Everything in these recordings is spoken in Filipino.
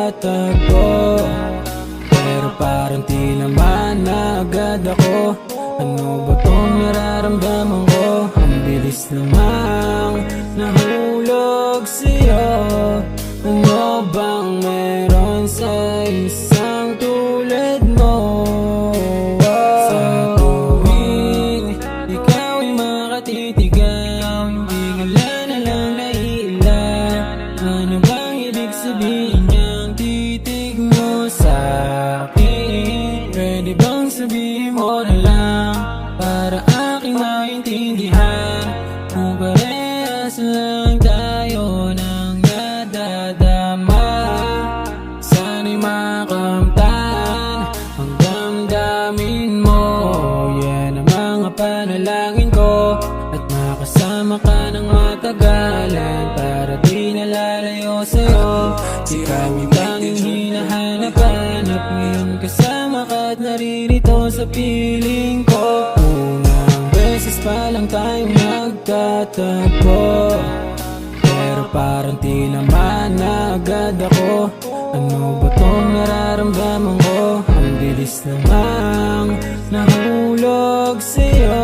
nagtatagpo, pero parang di naman agad ako. Ano ba tong nararamdaman ko? Ang bilis namang nahulog sa'yo. Ano bang meron sa isang tulad mo? Sa tuwing ikaw ay makatitigaw, hindi ngala na lang naiilan. Ano bang ibig sabihin niyang titig mo sa'kin? Pwede bang sabihin mo na lang para aking maintindihan kung parehas lang tayo ng nadadama? Sana'y makamtan ang damdamin mo. Yan ang mga panalangin ko, at makasama ka ng matagalan para di nalalayo sa'yo. Ikaw ang tanging hinahanap-hanap, ngayon kasama ka at naririto sa piling ko. Unang beses pa lang tayong nagtatagpo, pero parang di naman agad ako. Ano ba tong nararamdaman ko? Ang bilis namang nahulog sa'yo.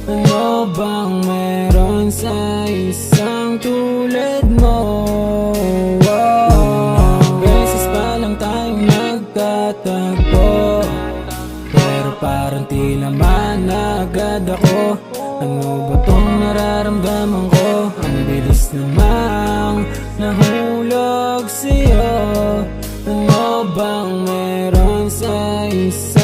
Ano bang meron sa isang tulad mo? Unang beses pa lang tayong nagtatagpo, pero parang di naman agad ako. Ano ba tong nararamdaman ko? Ang bilis namang nahulog sa'yo. Ano bang meron sa isang